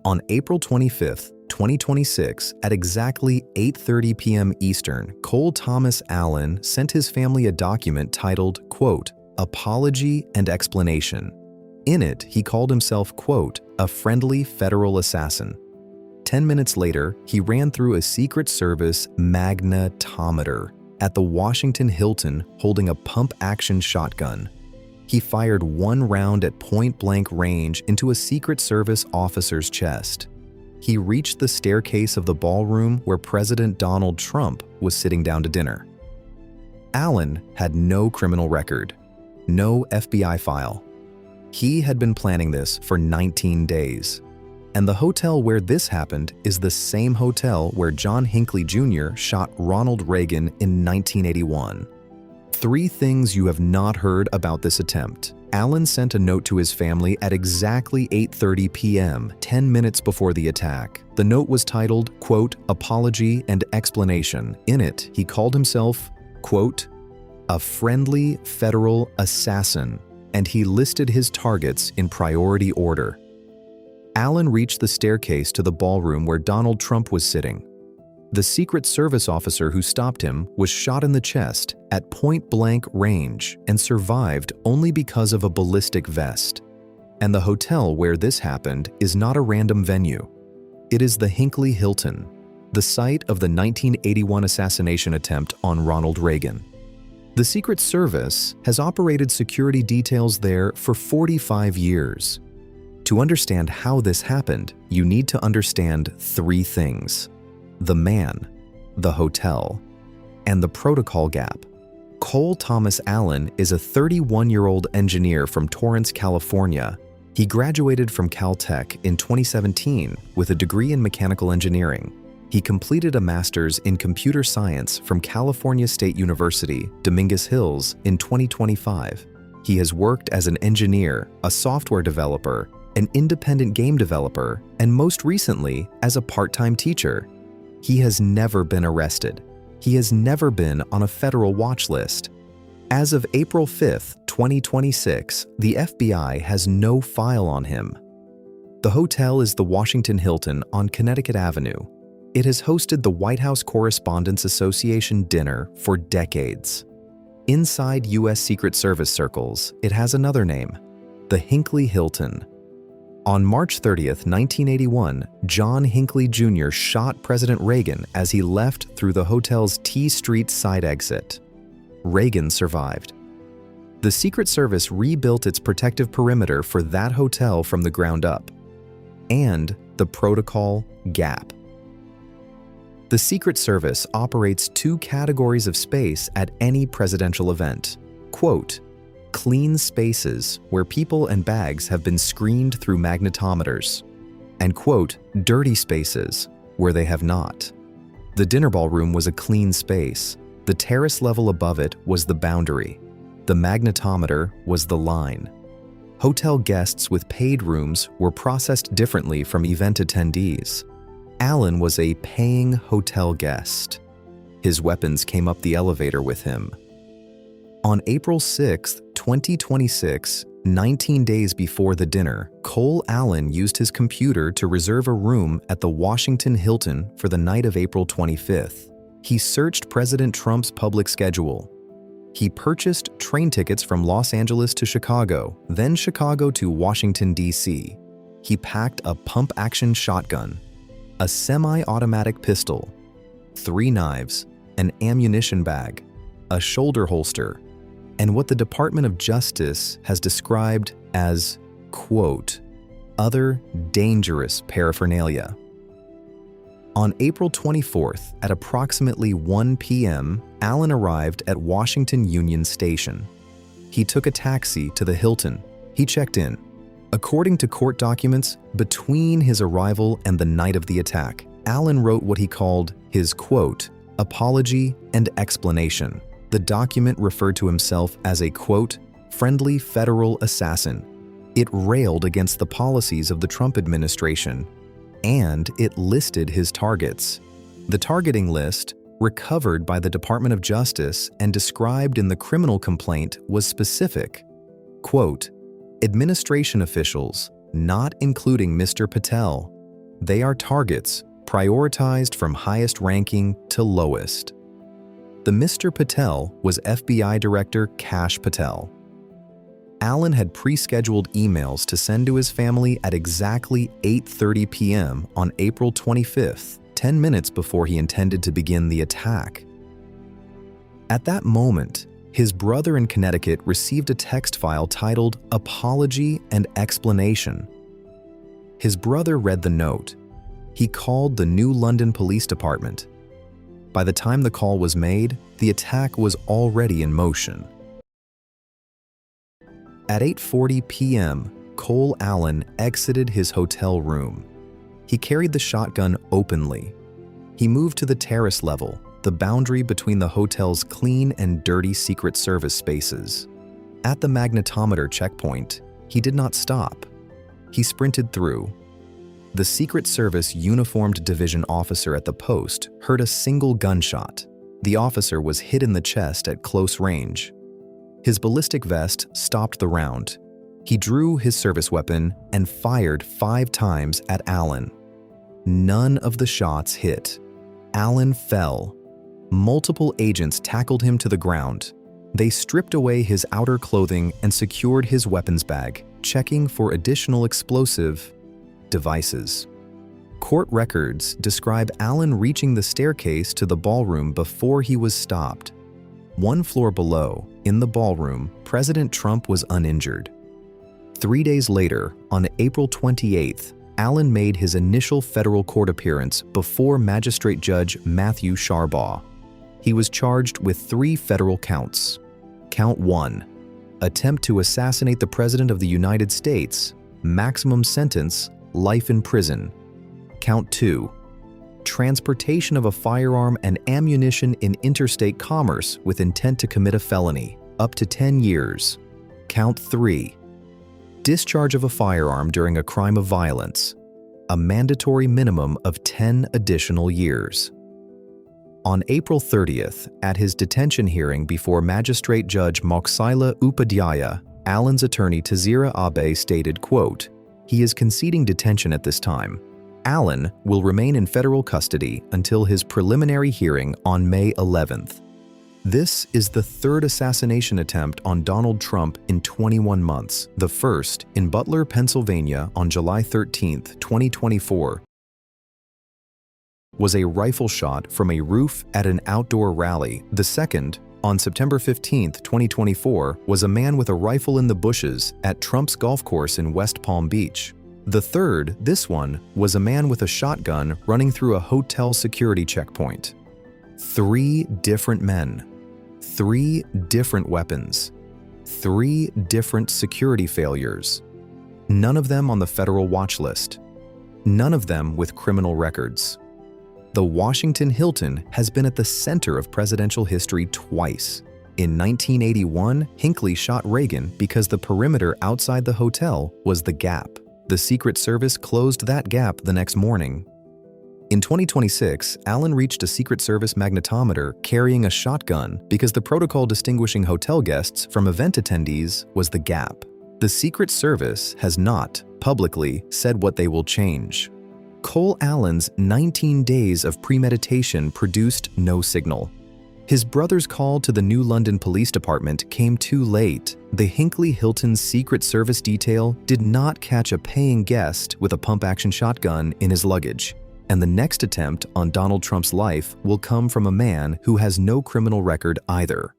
On April 25, 2026, at exactly 8:30 p.m. Eastern, Thomas Allen sent his family a document titled, quote, "Apology and Explanation." In it, he called himself, quote, "a friendly federal assassin." 10 minutes later, he ran through a Secret Service Magnetometer at the Washington Hilton holding a pump-action shotgun. He fired one round at point-blank range into a Secret Service officer's chest. He reached the staircase of the ballroom where President Donald Trump was sitting down to dinner. Allen had no criminal record, no FBI file. He had been planning this for 19 days. And the hotel where this happened is the same hotel where John Hinckley Jr. shot Ronald Reagan in 1981. 3 things you have not heard about this attempt. Allen sent a note to his family at exactly 8:30 p.m., 10 minutes before the attack. The note was titled, quote, "Apology and Explanation." In it, he called himself, quote, "a friendly federal assassin," and he listed his targets in priority order. Allen reached the staircase to the ballroom where Donald Trump was sitting. The Secret Service officer who stopped him was shot in the chest at point-blank range and survived only because of a ballistic vest. And the hotel where this happened is not a random venue. It is the Hinckley Hilton, the site of the 1981 assassination attempt on Ronald Reagan. The Secret Service has operated security details there for 45 years. To understand how this happened, you need to understand 3 things: the man, the hotel, and the protocol gap. Thomas Allen is a 31-year-old engineer from Torrance, California. He graduated from Caltech in 2017 with a degree in mechanical engineering. He completed a master's in computer science from California State University, Dominguez Hills in 2025. He has worked as an engineer, a software developer, an independent game developer, and most recently as a part-time teacher. He has never been arrested. He has never been on a federal watch list. As of April 5, 2026, the FBI has no file on him. The hotel is the Washington Hilton on Connecticut Avenue. It has hosted the White House Correspondents Association Dinner for decades. Inside U.S. Secret Service circles, it has another name, the Hinckley Hilton. On March 30, 1981, John Hinckley Jr. shot President Reagan as he left through the hotel's T Street side exit. Reagan survived. The Secret Service rebuilt its protective perimeter for that hotel from the ground up. And the protocol gap. The Secret Service operates 2 categories of space at any presidential event. Quote, "clean spaces where people and bags have been screened through magnetometers," and quote, "dirty spaces where they have not." The dinner ballroom was a clean space. The terrace level above it was the boundary. The magnetometer was the line. Hotel guests with paid rooms were processed differently from event attendees. Allen was a paying hotel guest. His weapons came up the elevator with him. On April 6, 2026, 19 days before the dinner, Allen used his computer to reserve a room at the Washington Hilton for the night of April 25th. He searched President Trump's public schedule. He purchased train tickets from Los Angeles to Chicago, then Chicago to Washington, D.C. He packed a pump-action shotgun, a semi-automatic pistol, 3 knives, an ammunition bag, a shoulder holster, and what the Department of Justice has described as, quote, "other dangerous paraphernalia." On April 24th, at approximately 1 p.m., Allen arrived at Washington Union Station. He took a taxi to the Hilton. He checked in. According to court documents, between his arrival and the night of the attack, Allen wrote what he called his, quote, "apology and explanation." The document referred to himself as a, quote, "friendly federal assassin." It railed against the policies of the Trump administration, and it listed his targets. The targeting list, recovered by the Department of Justice and described in the criminal complaint, was specific. Quote, "administration officials, not including Mr. Patel, They are targets, prioritized from highest ranking to lowest. The Mr. Patel was FBI Director Kash Patel. Allen had pre-scheduled emails to send to his family at exactly 8:30 p.m. on April 25th, 10 minutes before he intended to begin the attack. At that moment, his brother in Connecticut received a text file titled "Apology and Explanation." His brother read the note. He called the New London Police Department. By the time the call was made, the attack was already in motion. At 8:40 p.m., Cole Allen exited his hotel room. He carried the shotgun openly. He moved to the terrace level, the boundary between the hotel's clean and dirty Secret Service spaces. At the Magnetometer checkpoint, he did not stop. He sprinted through. The Secret Service uniformed division officer at the post heard a single gunshot. The officer was hit in the chest at close range. His ballistic vest stopped the round. He drew his service weapon and fired 5 times at Allen. None of the shots hit. Allen fell. Multiple agents tackled him to the ground. They stripped away his outer clothing and secured his weapons bag, checking for additional explosive devices. Court records describe Allen reaching the staircase to the ballroom before he was stopped. 1 floor below, in the ballroom, President Trump was uninjured. 3 days later, on April 28th, Allen made his initial federal court appearance before Magistrate Judge Matthew Sharbaugh. He was charged with 3 federal counts. Count 1, attempt to assassinate the President of the United States, maximum sentence, life in prison. Count 2, transportation of a firearm and ammunition in interstate commerce with intent to commit a felony, up to 10 years. Count 3, discharge of a firearm during a crime of violence, a mandatory minimum of 10 additional years. On April 30th, at his detention hearing before Magistrate Judge Moksila Upadhyaya, Allen's attorney Tazira Abe stated, quote, "He is conceding detention at this time. Allen will remain in federal custody until his preliminary hearing on May 11th. This is the 3rd assassination attempt on Donald Trump in 21 months, the first in Butler, Pennsylvania on July 13th, 2024. Was a rifle shot from a roof at an outdoor rally. The second, on September 15th, 2024, was a man with a rifle in the bushes at Trump's golf course in West Palm Beach. The third, this one, was a man with a shotgun running through a hotel security checkpoint. 3 different men, 3 different weapons, 3 different security failures. None of them on the federal watch list. None of them with criminal records. The Washington Hilton has been at the center of presidential history twice. In 1981, Hinckley shot Reagan because the perimeter outside the hotel was the gap. The Secret Service closed that gap the next morning. In 2026, Allen reached a Secret Service magnetometer carrying a shotgun because the protocol distinguishing hotel guests from event attendees was the gap. The Secret Service has not publicly said what they will change. Cole Allen's 19 days of premeditation produced no signal. His brother's call to the New London Police Department came too late. The Hinckley Hilton Secret Service detail did not catch a paying guest with a pump-action shotgun in his luggage. And the next attempt on Donald Trump's life will come from a man who has no criminal record either.